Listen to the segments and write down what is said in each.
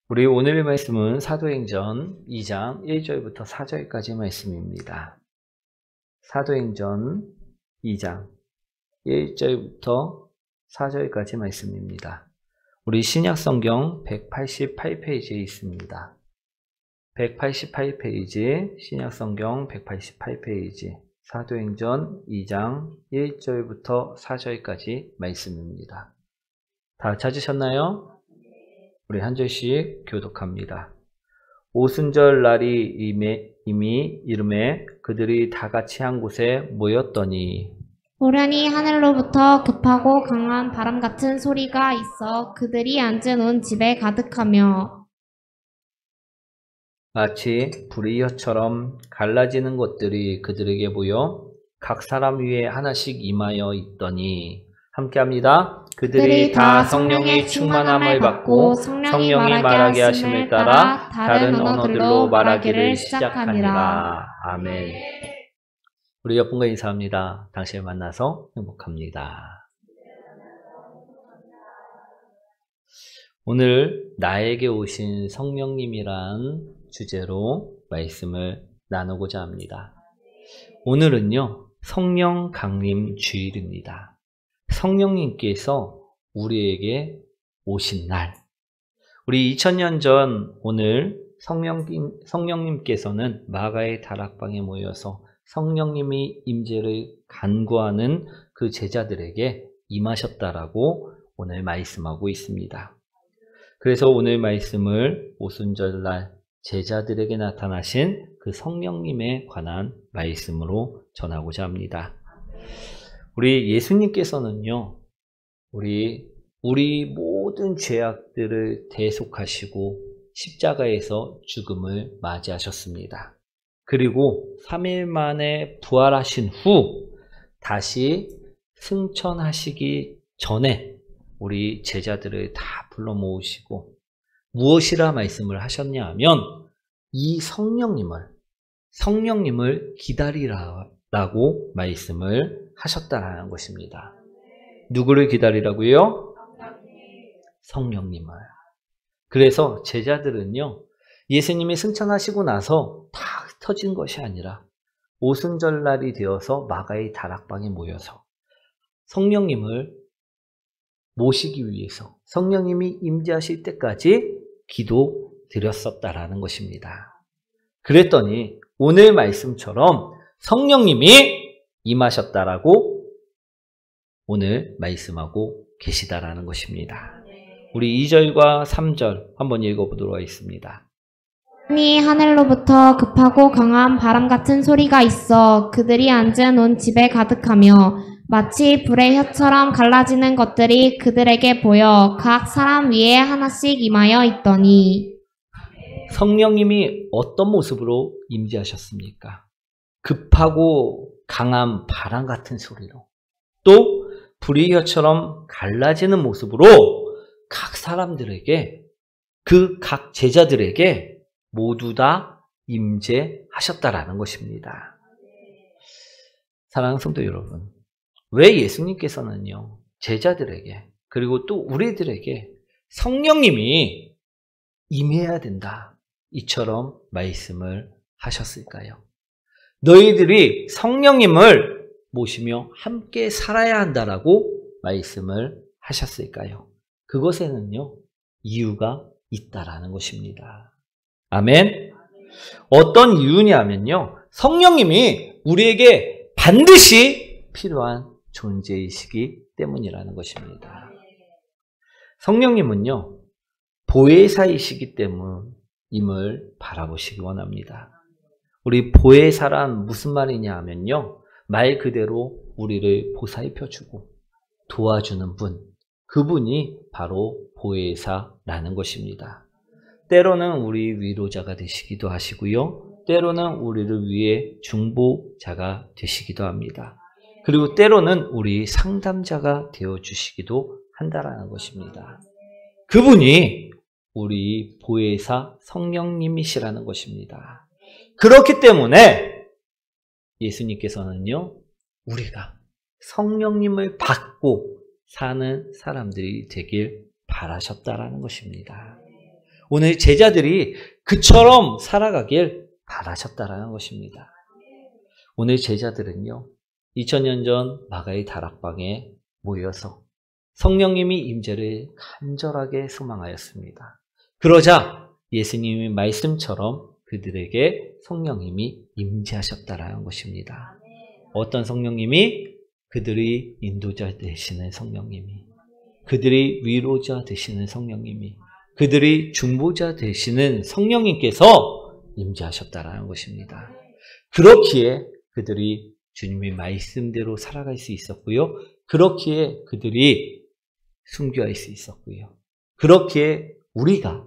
우리 오늘의 말씀은 사도행전 2장 1절부터 4절까지 말씀입니다. 사도행전 2장 1절부터 4절까지 말씀입니다. 우리 신약성경 188페이지에 있습니다. 188페이지, 신약성경 188페이지, 사도행전 2장 1절부터 4절까지 말씀입니다. 다 찾으셨나요? 우리 한 절씩 교독합니다. 오순절 날이 이미 이름에 그들이 다 같이 한 곳에 모였더니 호련히 하늘로부터 급하고 강한 바람 같은 소리가 있어 그들이 앉은 집에 가득하며 마치 불의 혀처럼 갈라지는 것들이 그들에게 보여 각 사람 위에 하나씩 임하여 있더니 함께합니다. 그들이 다 성령의 충만함을 받고 성령이 말하게 하심을 따라 다른 언어들로 말하기를 시작하니라. 아멘. 우리 옆분과 인사합니다. 당신을 만나서 행복합니다. 오늘 나에게 오신 성령님이란 주제로 말씀을 나누고자 합니다. 오늘은요, 성령 강림 주일입니다. 성령님께서 우리에게 오신 날, 우리 2000년 전 오늘 성령님께서는 마가의 다락방에 모여서 성령님의 임재를 간구하는 그 제자들에게 임하셨다라고 오늘 말씀하고 있습니다. 그래서 오늘 말씀을 오순절날 제자들에게 나타나신 그 성령님에 관한 말씀으로 전하고자 합니다. 우리 예수님께서는요, 우리 모든 죄악들을 대속하시고 십자가에서 죽음을 맞이하셨습니다. 그리고 3일 만에 부활하신 후 다시 승천하시기 전에 우리 제자들을 다 불러 모으시고 무엇이라 말씀을 하셨냐 하면 이 성령님을 기다리라고 말씀을 하셨다라는 것입니다. 누구를 기다리라고요? 성령님을. 그래서 제자들은요, 예수님이 승천하시고 나서 다 흩어진 것이 아니라 오순절날이 되어서 마가의 다락방에 모여서 성령님을 모시기 위해서 성령님이 임재하실 때까지 기도 드렸었다라는 것입니다. 그랬더니 오늘 말씀처럼 성령님이 임하셨다라고 오늘 말씀하고 계시다라는 것입니다. 우리 2절과 3절 한번 읽어보도록 하겠습니다. 호련히 하늘로부터 급하고 강한 바람 같은 소리가 있어 그들이 앉은 집에 가득하며 마치 불의 혀처럼 갈라지는 것들이 그들에게 보여 각 사람 위에 하나씩 임하여 있더니 성령님이 어떤 모습으로 임재하셨습니까? 급하고 강한 바람 같은 소리로, 또 불의 혀처럼 갈라지는 모습으로 각 사람들에게, 그 각 제자들에게 모두 다 임재하셨다라는 것입니다. 사랑하는 성도 여러분, 왜 예수님께서는요, 제자들에게 그리고 또 우리들에게 성령님이 임해야 된다, 이처럼 말씀을 하셨을까요? 너희들이 성령님을 모시며 함께 살아야 한다라고 말씀을 하셨을까요? 그것에는요, 이유가 있다라는 것입니다. 아멘. 어떤 이유냐면요, 성령님이 우리에게 반드시 필요한 존재이시기 때문이라는 것입니다. 성령님은요, 보혜사이시기 때문임을 바라보시기 원합니다. 우리 보혜사란 무슨 말이냐 하면요, 말 그대로 우리를 보살펴주고 도와주는 분, 그분이 바로 보혜사라는 것입니다. 때로는 우리 위로자가 되시기도 하시고요, 때로는 우리를 위해 중보자가 되시기도 합니다. 그리고 때로는 우리 상담자가 되어주시기도 한다라는 것입니다. 그분이 우리 보혜사 성령님이시라는 것입니다. 그렇기 때문에 예수님께서는요, 우리가 성령님을 받고 사는 사람들이 되길 바라셨다라는 것입니다. 오늘 제자들이 그처럼 살아가길 바라셨다라는 것입니다. 오늘 제자들은요, 2000년 전 마가의 다락방에 모여서 성령님이 임재를 간절하게 소망하였습니다. 그러자 예수님의 말씀처럼 그들에게 성령님이 임재하셨다라는 것입니다. 어떤 성령님이? 그들의 인도자 되시는 성령님이, 그들의 위로자 되시는 성령님이, 그들의 중보자 되시는 성령님께서 임재하셨다라는 것입니다. 그렇기에 그들이 주님의 말씀대로 살아갈 수 있었고요. 그렇기에 그들이 순교할 수 있었고요. 그렇기에 우리가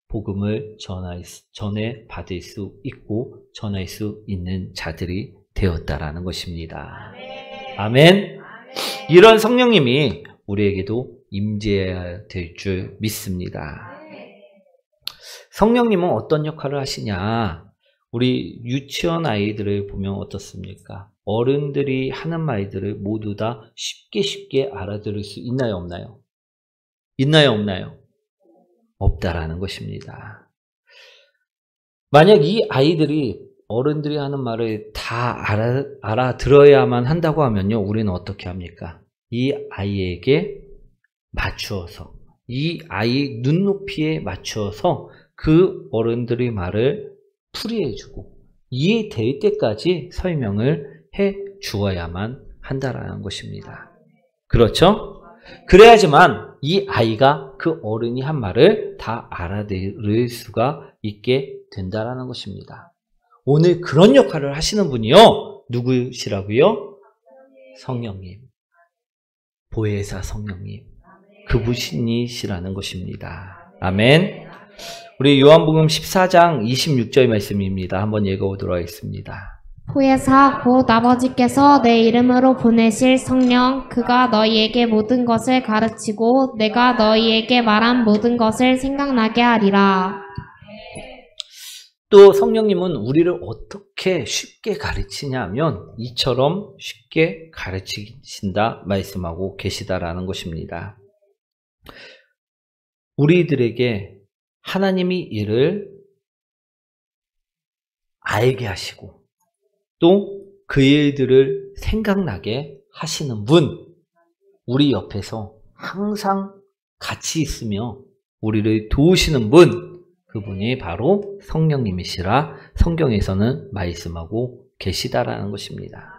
복음을 전해 받을 수 있고 전할 수 있는 자들이 되었다라는 것입니다. 아멘. 이런 성령님이 우리에게도 임재해야 될 줄 믿습니다. 성령님은 어떤 역할을 하시냐? 우리 유치원 아이들을 보면 어떻습니까? 어른들이 하는 말들을 모두 다 쉽게 알아들을 수 있나요, 없나요? 있나요, 없나요? 없다라는 것입니다. 만약 이 아이들이 어른들이 하는 말을 다 알아들어야만 한다고 하면요, 우리는 어떻게 합니까? 이 아이에게 맞추어서, 이 아이 눈높이에 맞추어서 그 어른들의 말을 풀이해주고 이해될 때까지 설명을 해 주어야만 한다라는 것입니다. 그렇죠? 그래야지만 이 아이가 그 어른이 한 말을 다 알아들을 수가 있게 된다라는 것입니다. 오늘 그런 역할을 하시는 분이요, 누구시라고요? 성령님, 보혜사 성령님, 그분이시라는 것입니다. 아멘. 우리 요한복음 14장 26절 말씀입니다. 한번 읽어보도록 하겠습니다. 보혜사 곧 아버지께서 내 이름으로 보내실 성령, 그가 너희에게 모든 것을 가르치고 내가 너희에게 말한 모든 것을 생각나게 하리라. 또 성령님은 우리를 어떻게 쉽게 가르치냐 하면 이처럼 쉽게 가르치신다 말씀하고 계시다라는 것입니다. 우리들에게 하나님이 이를 알게 하시고 또 그 일들을 생각나게 하시는 분, 우리 옆에서 항상 같이 있으며 우리를 도우시는 분, 그분이 바로 성령님이시라 성경에서는 말씀하고 계시다라는 것입니다.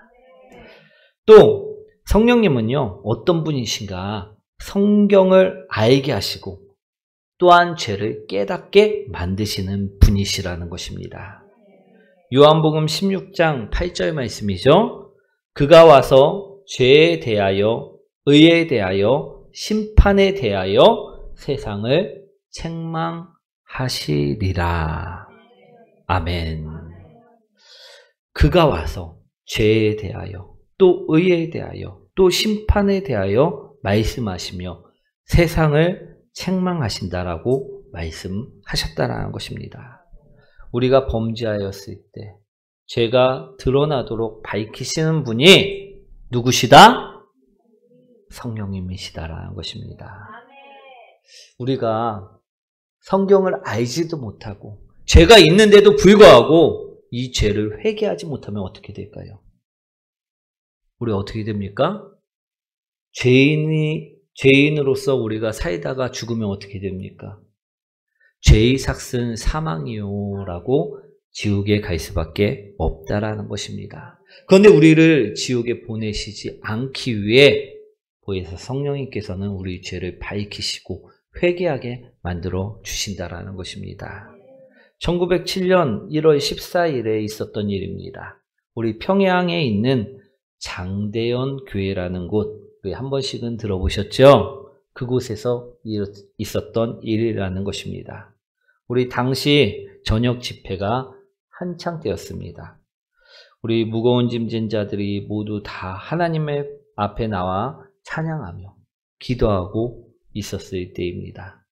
또 성령님은요, 어떤 분이신가? 성경을 알게 하시고 또한 죄를 깨닫게 만드시는 분이시라는 것입니다. 요한복음 16장 8절 말씀이죠. 그가 와서 죄에 대하여, 의에 대하여, 심판에 대하여 세상을 책망하시리라. 아멘. 그가 와서 죄에 대하여, 또 의에 대하여, 또 심판에 대하여 말씀하시며 세상을 책망하신다라고 말씀하셨다라는 것입니다. 우리가 범죄하였을 때 죄가 드러나도록 밝히시는 분이 누구시다? 성령님이시다라는 것입니다. 우리가 성경을 알지도 못하고 죄가 있는데도 불구하고 이 죄를 회개하지 못하면 어떻게 될까요? 우리 어떻게 됩니까? 죄인으로서 우리가 살다가 죽으면 어떻게 됩니까? 죄의 삭은 사망이요라고 지옥에 갈 수밖에 없다라는 것입니다. 그런데 우리를 지옥에 보내시지 않기 위해 보혜사 성령님께서는 우리 죄를 밝히시고 회개하게 만들어 주신다라는 것입니다. 1907년 1월 14일에 있었던 일입니다. 우리 평양에 있는 장대연 교회라는 곳, 우리 한 번씩은 들어보셨죠? 그곳에서 있었던 일이라는 것입니다. 우리 당시 저녁 집회가 한창 때였습니다. 우리 무거운 짐진 자들이 모두 다 하나님의 앞에 나와 찬양하며 기도하고 있었을 때입니다.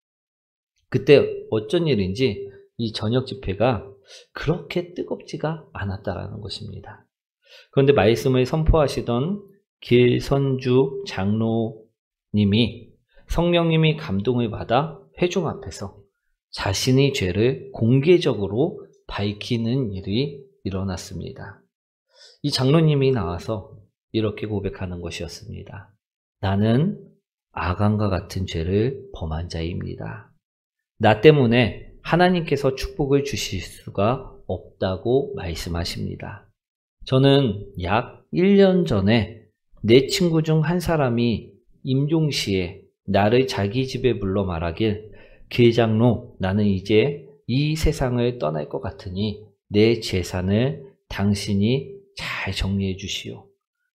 그때 어쩐 일인지 이 저녁 집회가 그렇게 뜨겁지가 않았다라는 것입니다. 그런데 말씀을 선포하시던 길선주 장로님이 성령님이 감동을 받아 회중 앞에서 자신의 죄를 공개적으로 밝히는 일이 일어났습니다. 이 장로님이 나와서 이렇게 고백하는 것이었습니다. 나는 아간과 같은 죄를 범한 자입니다. 나 때문에 하나님께서 축복을 주실 수가 없다고 말씀하십니다. 저는 약 1년 전에 내 친구 중 한 사람이 임종시에 나를 자기 집에 불러 말하길, 계장로, 나는 이제 이 세상을 떠날 것 같으니 내 재산을 당신이 잘 정리해 주시오.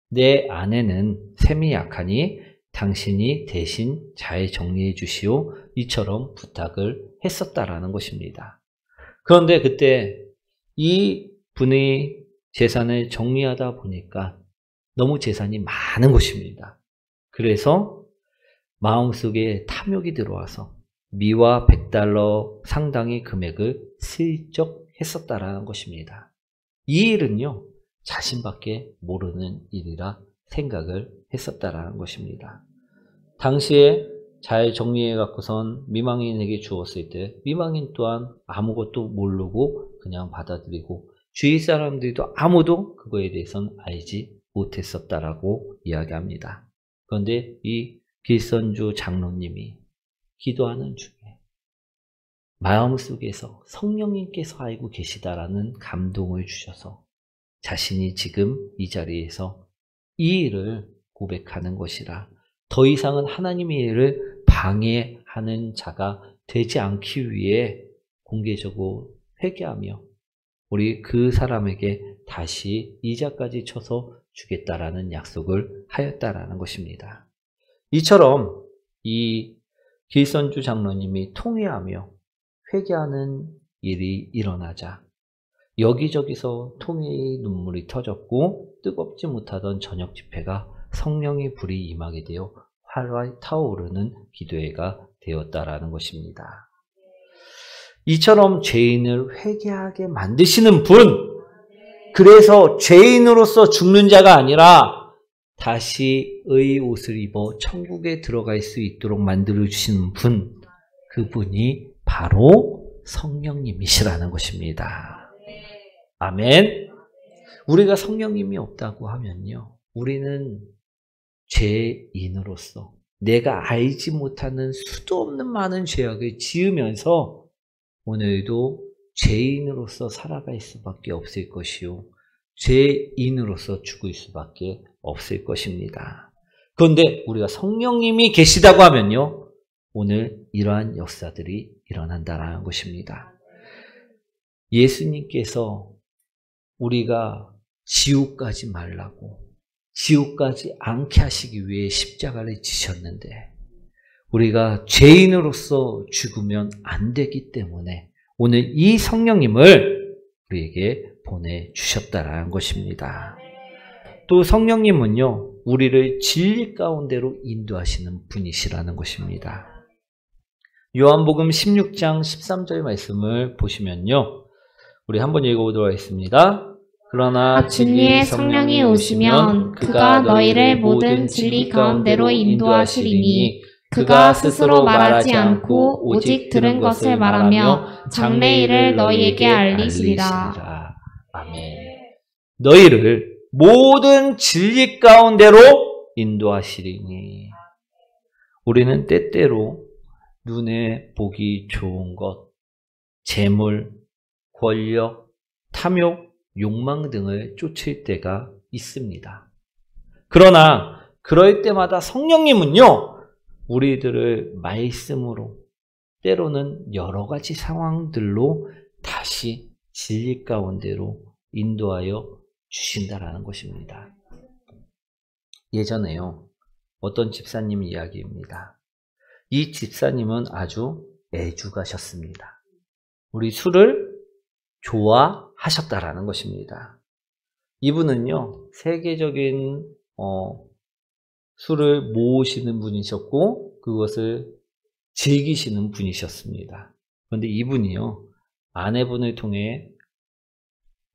내 아내는 셈이 약하니 당신이 대신 잘 정리해 주시오. 이처럼 부탁을 했었다라는 것입니다. 그런데 그때 이 분의 재산을 정리하다 보니까 너무 재산이 많은 것입니다. 그래서 마음속에 탐욕이 들어와서 미화 $100 상당의 금액을 슬쩍 했었다라는 것입니다. 이 일은요, 자신밖에 모르는 일이라 생각을 했었다라는 것입니다. 당시에 잘 정리해 갖고선 미망인에게 주었을 때 미망인 또한 아무것도 모르고 그냥 받아들이고 주위 사람들도 아무도 그거에 대해서는 알지 못했었다라고 이야기합니다. 그런데 이 길선주 장로님이 기도하는 중에 마음속에서 성령님께서 알고 계시다라는 감동을 주셔서 자신이 지금 이 자리에서 이 일을 고백하는 것이라 더 이상은 하나님의 일을 방해하는 자가 되지 않기 위해 공개적으로 회개하며 우리 그 사람에게 다시 이자까지 쳐서 주겠다라는 약속을 하였다라는 것입니다. 이처럼 이 길선주 장로님이 통회하며 회개하는 일이 일어나자 여기저기서 통회의 눈물이 터졌고 뜨겁지 못하던 저녁 집회가 성령의 불이 임하게 되어 활활 타오르는 기도회가 되었다라는 것입니다. 이처럼 죄인을 회개하게 만드시는 분, 그래서 죄인으로서 죽는 자가 아니라 다시 의 옷을 입어 천국에 들어갈 수 있도록 만들어주시는 분, 그분이 바로 성령님이시라는 것입니다. 아멘. 우리가 성령님이 없다고 하면요, 우리는 죄인으로서 내가 알지 못하는 수도 없는 많은 죄악을 지으면서 오늘도 죄인으로서 살아갈 수밖에 없을 것이요, 죄인으로서 죽을 수밖에 없을 것입니다. 그런데 우리가 성령님이 계시다고 하면요, 오늘 이러한 역사들이 일어난다는 것입니다. 예수님께서 우리가 지옥 가지 말라고, 지옥 가지 않게 하시기 위해 십자가를 지셨는데 우리가 죄인으로서 죽으면 안 되기 때문에 오늘 이 성령님을 우리에게 보내주셨다라는 것입니다. 또 성령님은요, 우리를 진리 가운데로 인도하시는 분이시라는 것입니다. 요한복음 16장 13절 말씀을 보시면요, 우리 한번 읽어보도록 하겠습니다. 그러나 진리의 성령이 오시면 그가 너희를 모든 진리 가운데로 인도하시리니 그가 스스로 말하지 않고 오직 들은 것을 말하며 장래일을 너희에게 알리시리라. 아멘. 너희를 모든 진리 가운데로 인도하시리니, 우리는 때때로 눈에 보기 좋은 것, 재물, 권력, 탐욕, 욕망 등을 쫓을 때가 있습니다. 그러나 그럴 때마다 성령님은요, 우리들을 말씀으로, 때로는 여러 가지 상황들로 다시 진리 가운데로 인도하여 주신다라는 것입니다. 예전에요, 어떤 집사님 이야기입니다. 이 집사님은 아주 애주가셨습니다. 우리 술을 좋아하셨다라는 것입니다. 이분은요, 세계적인 술을 모으시는 분이셨고 그것을 즐기시는 분이셨습니다. 그런데 이분이요, 아내분을 통해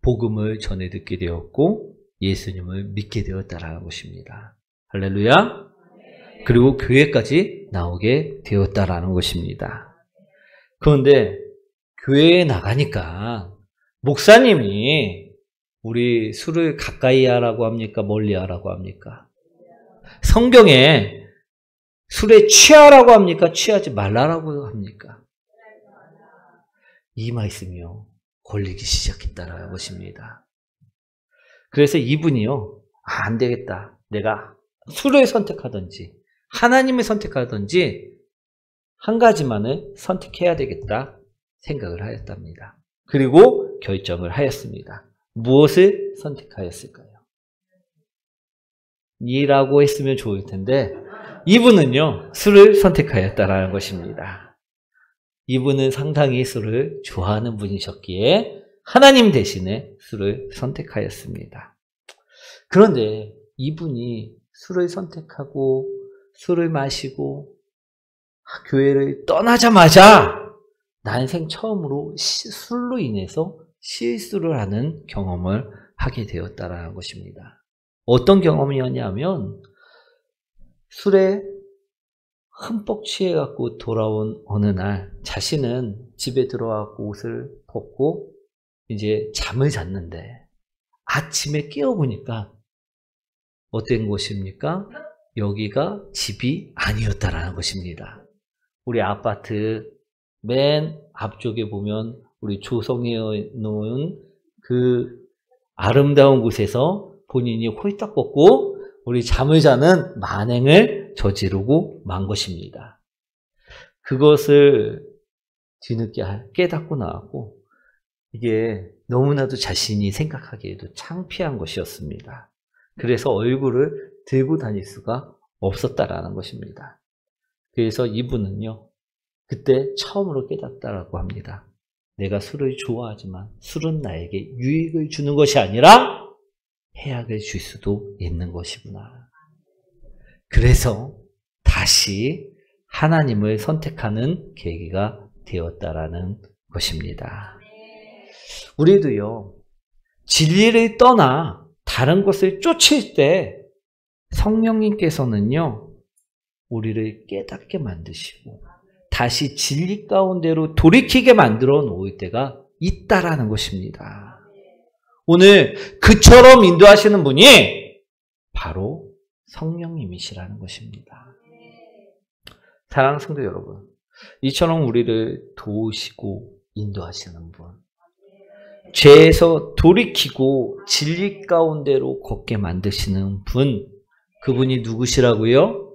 복음을 전해 듣게 되었고 예수님을 믿게 되었다라는 것입니다. 할렐루야. 그리고 교회까지 나오게 되었다라는 것입니다. 그런데 교회에 나가니까 목사님이 우리 술을 가까이 하라고 합니까? 멀리 하라고 합니까? 성경에 술에 취하라고 합니까? 취하지 말라라고 합니까? 이 말씀이요. 걸리기 시작했다라는 것입니다. 그래서 이분이요. 안 되겠다. 내가 술을 선택하든지 하나님을 선택하든지 한 가지만을 선택해야 되겠다 생각을 하였답니다. 그리고 결정을 하였습니다. 무엇을 선택하였을까요? 이라고 했으면 좋을 텐데 이분은요. 술을 선택하였다라는 것입니다. 이분은 상당히 술을 좋아하는 분이셨기에 하나님 대신에 술을 선택하였습니다. 그런데 이분이 술을 선택하고 술을 마시고 교회를 떠나자마자 난생 처음으로 술로 인해서 실수를 하는 경험을 하게 되었다라는 것입니다. 어떤 경험이었냐면 술에 흠뻑 취해갖고 돌아온 어느 날 자신은 집에 들어와갖고 옷을 벗고 이제 잠을 잤는데 아침에 깨어보니까 어떤 것입니까? 여기가 집이 아니었다라는 것입니다. 우리 아파트 맨 앞쪽에 보면 우리 조성해 놓은 그 아름다운 곳에서 본인이 홀딱 벗고 우리 잠을 자는 만행을 저지르고 만 것입니다. 그것을 뒤늦게 깨닫고 나왔고 이게 너무나도 자신이 생각하기에도 창피한 것이었습니다. 그래서 얼굴을 들고 다닐 수가 없었다라는 것입니다. 그래서 이분은요, 그때 처음으로 깨닫다라고 합니다. 내가 술을 좋아하지만 술은 나에게 유익을 주는 것이 아니라 해악을 줄 수도 있는 것이구나. 그래서 다시 하나님을 선택하는 계기가 되었다라는 것입니다. 우리도요, 진리를 떠나 다른 것을 쫓을 때 성령님께서는요, 우리를 깨닫게 만드시고 다시 진리 가운데로 돌이키게 만들어 놓을 때가 있다라는 것입니다. 오늘 그처럼 인도하시는 분이 바로 성령님이시라는 것입니다. 사랑하는 성도 여러분, 이처럼 우리를 도우시고 인도하시는 분, 죄에서 돌이키고 진리 가운데로 걷게 만드시는 분, 그분이 누구시라고요?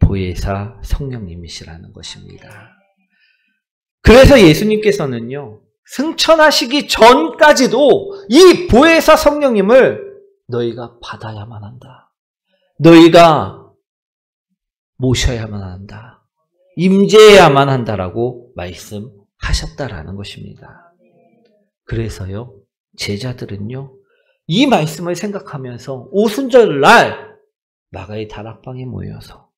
보혜사 성령님이시라는 것입니다. 그래서 예수님께서는요, 승천하시기 전까지도 이 보혜사 성령님을 너희가 받아야만 한다. 너희가 모셔야만 한다. 임재해야만 한다라고 말씀하셨다라는 것입니다. 그래서요, 제자들은요, 이 말씀을 생각하면서 오순절날 마가의 다락방에 모여서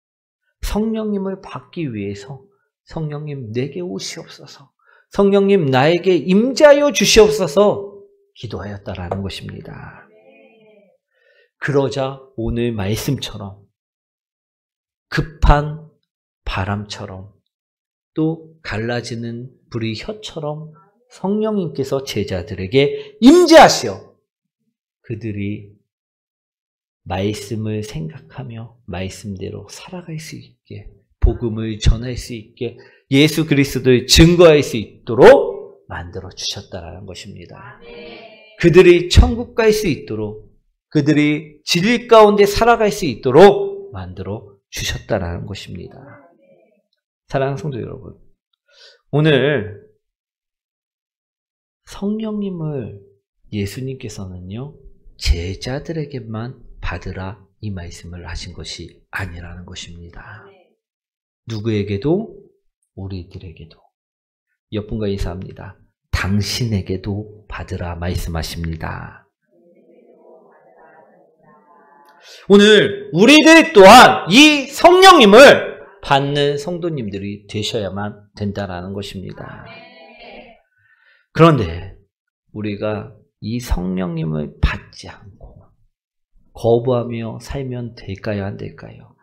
성령님을 받기 위해서 성령님 내게 오시옵소서, 성령님 나에게 임재하여 주시옵소서 기도하였다라는 것입니다. 그러자 오늘 말씀처럼 급한 바람처럼 또 갈라지는 불의 혀처럼 성령님께서 제자들에게 임재하시어 그들이 말씀을 생각하며 말씀대로 살아갈 수 있게, 복음을 전할 수 있게, 예수 그리스도를 증거할 수 있도록 만들어 주셨다라는 것입니다. 그들이 천국 갈 수 있도록, 그들이 진리 가운데 살아갈 수 있도록 만들어 주셨다라는 것입니다. 사랑하는 성도 여러분, 오늘 성령님을 예수님께서는요, 제자들에게만 받으라 이 말씀을 하신 것이 아니라는 것입니다. 누구에게도, 우리들에게도. 옆분과 인사합니다. 당신에게도 받으라 말씀하십니다. 오늘 우리들 또한 이 성령님을 받는 성도님들이 되셔야만 된다라는 것입니다. 그런데 우리가 이 성령님을 받지 않고 거부하며 살면 될까요? 안 될까요?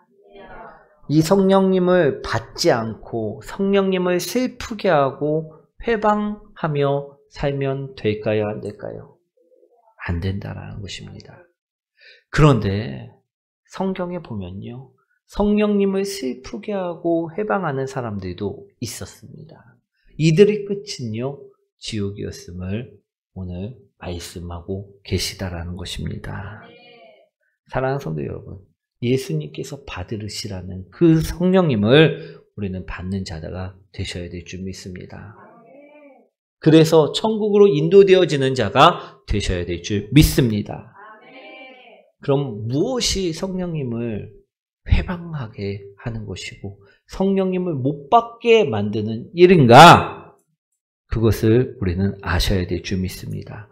이 성령님을 받지 않고 성령님을 슬프게 하고 회방하며 살면 될까요? 안 될까요? 안 된다라는 것입니다. 그런데 성경에 보면요, 성령님을 슬프게 하고 회방하는 사람들도 있었습니다. 이들의 끝은요, 지옥이었음을 오늘 말씀하고 계시다라는 것입니다. 사랑하는 성도 여러분, 예수님께서 받으시라는 그 성령님을 우리는 받는 자가 되셔야 될 줄 믿습니다. 그래서 천국으로 인도되어지는 자가 되셔야 될 줄 믿습니다. 그럼 무엇이 성령님을 회방하게 하는 것이고 성령님을 못 받게 만드는 일인가? 그것을 우리는 아셔야 될 줄 믿습니다.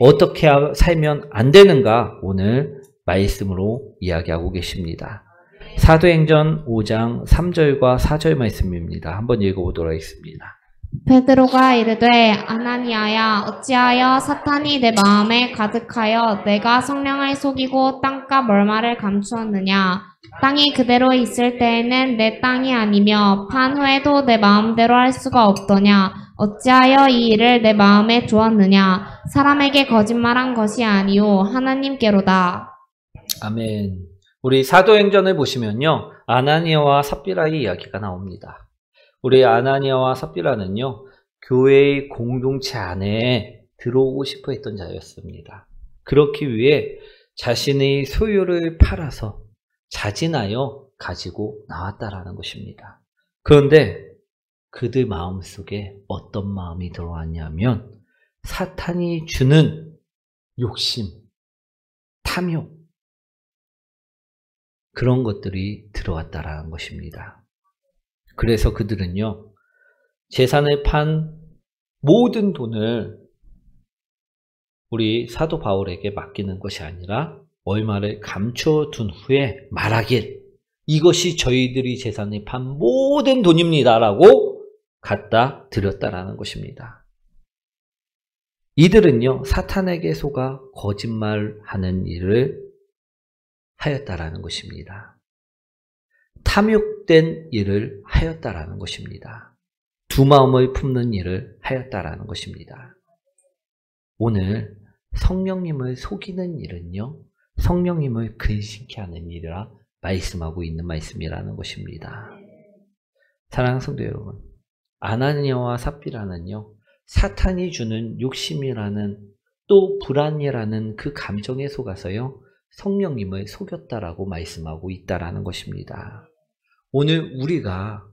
어떻게 살면 안 되는가? 오늘 말씀으로 이야기하고 계십니다. 사도행전 5장 3절과 4절 말씀입니다. 한번 읽어보도록 하겠습니다. 베드로가 이르되 아나니아야 어찌하여 사탄이 내 마음에 가득하여 내가 성령을 속이고 땅값 얼마를 감추었느냐. 땅이 그대로 있을 때에는 내 땅이 아니며 판 후에도 내 마음대로 할 수가 없더냐. 어찌하여 이 일을 내 마음에 두었느냐. 사람에게 거짓말한 것이 아니오 하나님께로다. 아멘. 우리 사도행전을 보시면요, 아나니아와 삽비라의 이야기가 나옵니다. 우리 아나니아와 삽비라는요, 교회의 공동체 안에 들어오고 싶어 했던 자였습니다. 그렇기 위해 자신의 소유를 팔아서 자진하여 가지고 나왔다라는 것입니다. 그런데 그들 마음속에 어떤 마음이 들어왔냐면 사탄이 주는 욕심, 탐욕, 그런 것들이 들어왔다라는 것입니다. 그래서 그들은요, 재산을 판 모든 돈을 우리 사도 바울에게 맡기는 것이 아니라 얼마를 감춰둔 후에 말하길, 이것이 저희들이 재산을 판 모든 돈입니다라고 갖다 드렸다라는 것입니다. 이들은요, 사탄에게 속아 거짓말하는 일을 하였다라는 것입니다. 탐욕된 일을 하였다라는 것입니다. 두 마음을 품는 일을 하였다라는 것입니다. 오늘 성령님을 속이는 일은요, 성령님을 근심케 하는 일이라 말씀하고 있는 말씀이라는 것입니다. 사랑하는 성도 여러분, 아나니아와 삽비라는요, 사탄이 주는 욕심이라는 또 불안이라는 그 감정에 속아서요, 성령님을 속였다라고 말씀하고 있다라는 것입니다. 오늘 우리가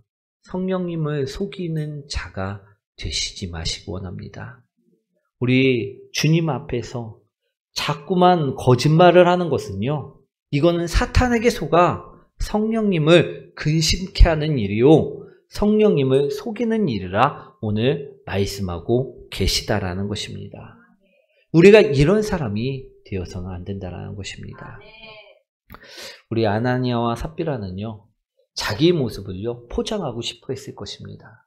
성령님을 속이는 자가 되시지 마시기 원합니다. 우리 주님 앞에서 자꾸만 거짓말을 하는 것은요, 이거는 사탄에게 속아 성령님을 근심케 하는 일이요, 성령님을 속이는 일이라 오늘 말씀하고 계시다라는 것입니다. 우리가 이런 사람이 되어서는 안 된다라는 것입니다. 우리 아나니아와 삽비라는요, 자기 모습을요 포장하고 싶어 했을 것입니다.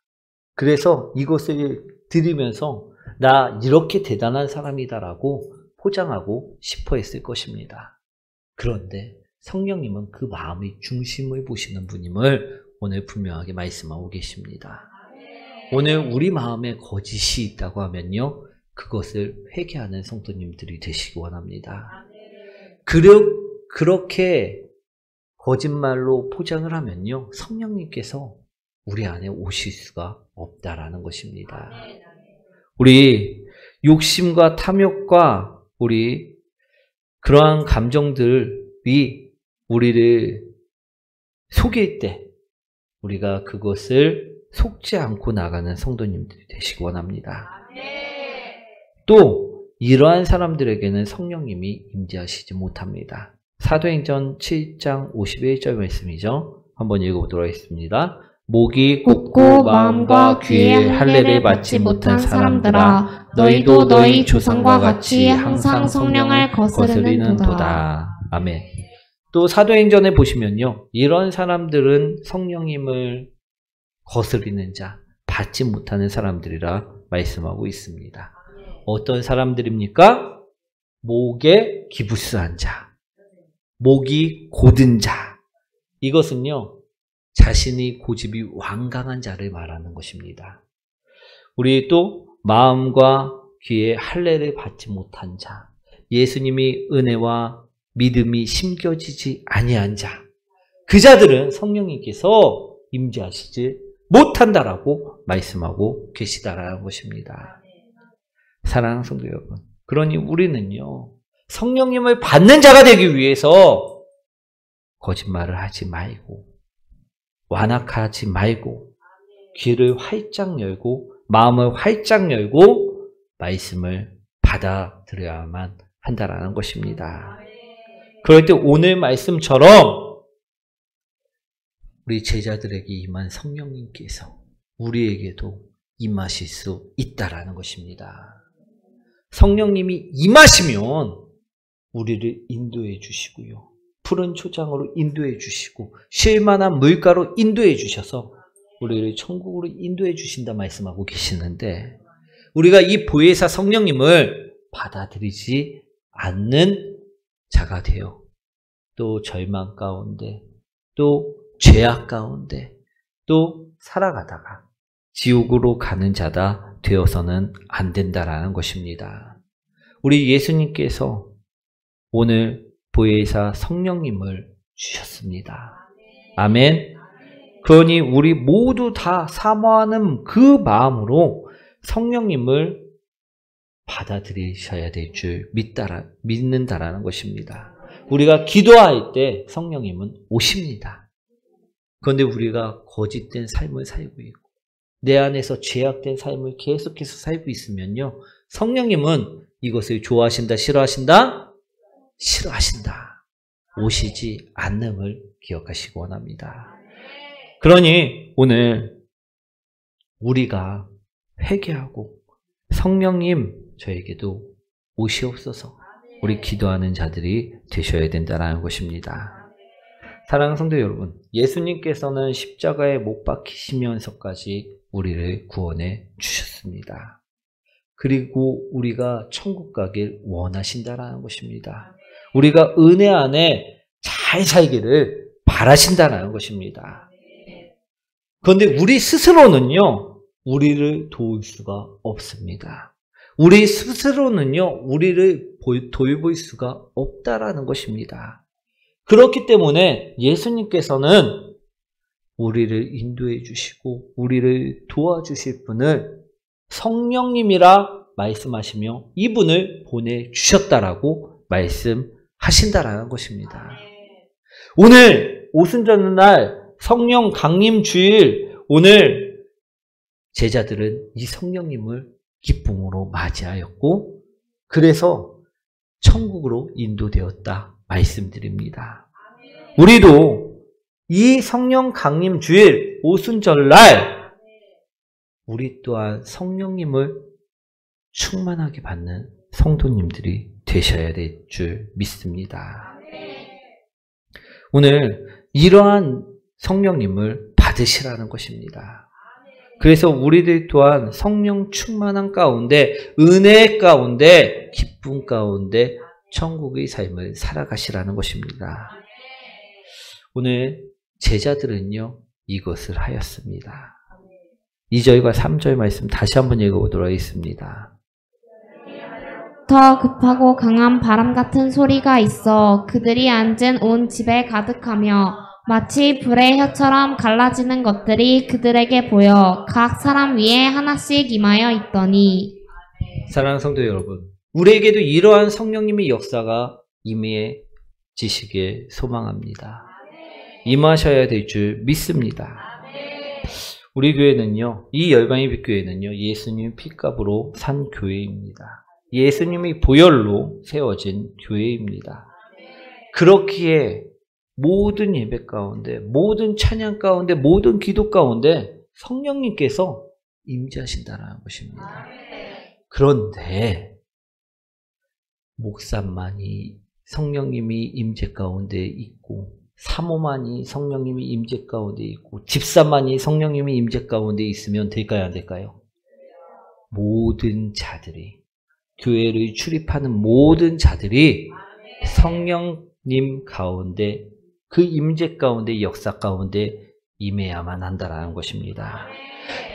그래서 이것을 들으면서 나 이렇게 대단한 사람이다라고 포장하고 싶어 했을 것입니다. 그런데 성령님은 그 마음의 중심을 보시는 분임을 오늘 분명하게 말씀하고 계십니다. 오늘 우리 마음에 거짓이 있다고 하면요, 그것을 회개하는 성도님들이 되시기 원합니다. 그렇게 거짓말로 포장을 하면요, 성령님께서 우리 안에 오실 수가 없다라는 것입니다. 우리 욕심과 탐욕과 우리 그러한 감정들이 우리를 속일 때 우리가 그것을 속지 않고 나가는 성도님들이 되시기 원합니다. 또 이러한 사람들에게는 성령님이 임재하시지 못합니다. 사도행전 7장 51절 말씀이죠. 한번 읽어보도록 하겠습니다. 목이 굳고 마음과 귀에 할례를 받지 못한 사람들아, 너희도 너희 조상과 같이 항상 성령을 거스르는 도다. 아멘. 또 사도행전에 보시면요, 이런 사람들은 성령님을 거스르는 자, 받지 못하는 사람들이라 말씀하고 있습니다. 어떤 사람들입니까? 목에 기부스한 자, 목이 곧은 자. 이것은요, 자신의 고집이 완강한 자를 말하는 것입니다. 우리 또 마음과 귀에 할례를 받지 못한 자, 예수님이 은혜와 믿음이 심겨지지 아니한 자, 그 자들은 성령님께서 임재하시지 못한다라고 말씀하고 계시다라는 것입니다. 사랑하는 성도 여러분, 그러니 우리는요, 성령님을 받는 자가 되기 위해서 거짓말을 하지 말고, 완악하지 말고, 귀를 활짝 열고, 마음을 활짝 열고, 말씀을 받아들여야만 한다라는 것입니다. 그럴 때 오늘 말씀처럼 우리 제자들에게 임한 성령님께서 우리에게도 임하실 수 있다라는 것입니다. 성령님이 임하시면 우리를 인도해 주시고요. 푸른 초장으로 인도해 주시고 쉴만한 물가로 인도해 주셔서 우리를 천국으로 인도해 주신다 말씀하고 계시는데, 우리가 이 보혜사 성령님을 받아들이지 않는 자가 되어 또 절망 가운데, 또 죄악 가운데 또 살아가다가 지옥으로 가는 자다 되어서는 안 된다라는 것입니다. 우리 예수님께서 오늘 보혜사 성령님을 주셨습니다. 아멘. 그러니 우리 모두 다 사모하는 그 마음으로 성령님을 받아들이셔야 될 줄 믿는다라는 것입니다. 우리가 기도할 때 성령님은 오십니다. 그런데 우리가 거짓된 삶을 살고 있고 내 안에서 죄악된 삶을 계속해서 살고 있으면요, 성령님은 이것을 좋아하신다, 싫어하신다? 싫어하신다. 오시지 않음을 기억하시기 원합니다. 그러니 오늘 우리가 회개하고 성령님 저에게도 오시옵소서, 우리 기도하는 자들이 되셔야 된다는 것입니다. 사랑하는 성도 여러분, 예수님께서는 십자가에 못 박히시면서까지 우리를 구원해 주셨습니다. 그리고 우리가 천국 가길 원하신다라는 것입니다. 우리가 은혜 안에 잘 살기를 바라신다는 것입니다. 그런데 우리 스스로는요, 우리를 도울 수가 없습니다. 우리 스스로는요, 우리를 돌볼 수가 없다라는 것입니다. 그렇기 때문에 예수님께서는 우리를 인도해 주시고 우리를 도와주실 분을 성령님이라 말씀하시며 이분을 보내주셨다라고 말씀하신다라는 것입니다. 오늘 오순절날 성령 강림 주일, 오늘 제자들은 이 성령님을 기쁨으로 맞이하였고 그래서 천국으로 인도되었다 말씀드립니다. 우리도 이 성령 강림 주일 오순절날 우리 또한 성령님을 충만하게 받는 성도님들이 되셔야 될 줄 믿습니다. 오늘 이러한 성령님을 받으시라는 것입니다. 그래서 우리들 또한 성령 충만한 가운데, 은혜 가운데, 기쁨 가운데 천국의 삶을 살아가시라는 것입니다. 오늘 제자들은요, 이것을 하였습니다. 2절과 3절 말씀 다시 한번 읽어보도록 하겠습니다. 더 급하고 강한 바람 같은 소리가 있어 그들이 앉은 온 집에 가득하며 마치 불의 혀처럼 갈라지는 것들이 그들에게 보여 각 사람 위에 하나씩 임하여 있더니. 사랑하는 성도 여러분, 우리에게도 이러한 성령님의 역사가 임해지시길 소망합니다. 임하셔야 될 줄 믿습니다. 우리 교회는요, 이 열방의 빛 교회는요, 예수님 핏값으로 산 교회입니다. 예수님의 보혈로 세워진 교회입니다. 그렇기에 모든 예배 가운데, 모든 찬양 가운데, 모든 기도 가운데 성령님께서 임재하신다는 것입니다. 그런데 목사만이 성령님이 임재 가운데 있고, 사모만이 성령님이 임재 가운데 있고, 집사만이 성령님이 임재 가운데 있으면 될까요, 안 될까요? 모든 자들이, 교회를 출입하는 모든 자들이 성령님 가운데, 그 임재 가운데, 역사 가운데 임해야만 한다라는 것입니다.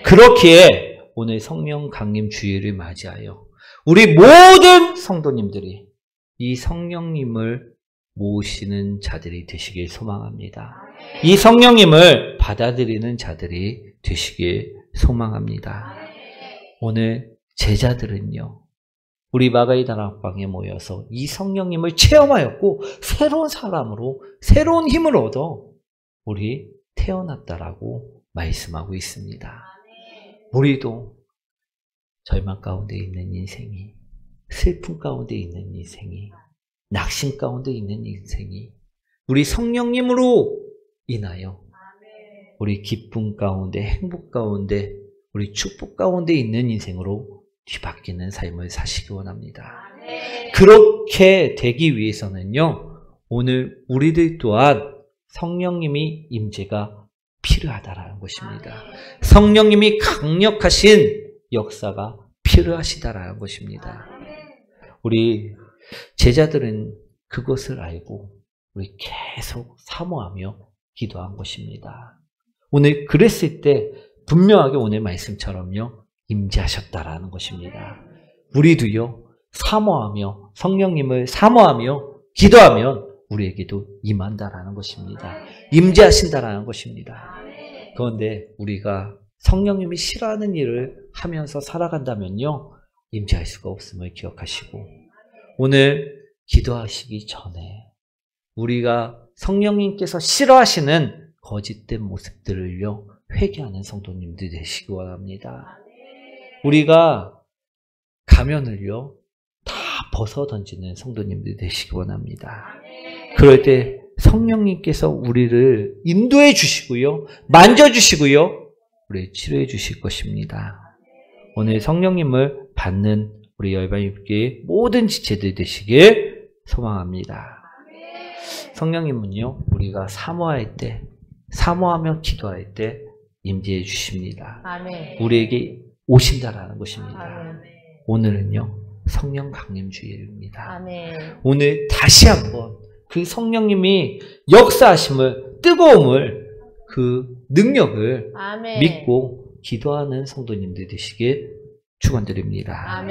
그렇기에 오늘 성령 강림 주일을 맞이하여 우리 모든 성도님들이 이 성령님을 모시는 자들이 되시길 소망합니다. 이 성령님을 받아들이는 자들이 되시길 소망합니다. 오늘 제자들은요, 우리 마가의 다락방에 모여서 이 성령님을 체험하였고 새로운 사람으로 새로운 힘을 얻어 우리 태어났다라고 말씀하고 있습니다. 우리도 절망 가운데 있는 인생이, 슬픔 가운데 있는 인생이, 낙심 가운데 있는 인생이 우리 성령님으로 인하여 우리 기쁨 가운데, 행복 가운데, 우리 축복 가운데 있는 인생으로 뒤바뀌는 삶을 사시기 원합니다. 그렇게 되기 위해서는요, 오늘 우리들 또한 성령님이 임재가 필요하다라는 것입니다. 성령님이 강력하신 역사가 필요하시다라는 것입니다. 우리 제자들은 그것을 알고 우리 계속 사모하며 기도한 것입니다. 오늘 그랬을 때 분명하게 오늘 말씀처럼요, 임재하셨다라는 것입니다. 우리도요, 사모하며 성령님을 사모하며 기도하면 우리에게도 임한다라는 것입니다. 임재하신다라는 것입니다. 그런데 우리가 성령님이 싫어하는 일을 하면서 살아간다면요, 임재할 수가 없음을 기억하시고, 오늘 기도하시기 전에 우리가 성령님께서 싫어하시는 거짓된 모습들을요, 회개하는 성도님들 되시기 원합니다. 우리가 가면을요, 다 벗어 던지는 성도님들 되시기 원합니다. 그럴 때 성령님께서 우리를 인도해 주시고요, 만져주시고요, 우리를 치료해 주실 것입니다. 오늘 성령님을 받는 우리 열방교회 모든 지체들 되시길 소망합니다. 성령님은요, 우리가 사모할 때, 사모하며 기도할 때 임재해 주십니다. 우리에게 오신다라는 것입니다. 오늘은요, 성령 강림 주일입니다. 오늘 다시 한번 그 성령님이 역사하심을, 뜨거움을, 그 능력을 믿고 기도하는 성도님들 되시길 축원드립니다.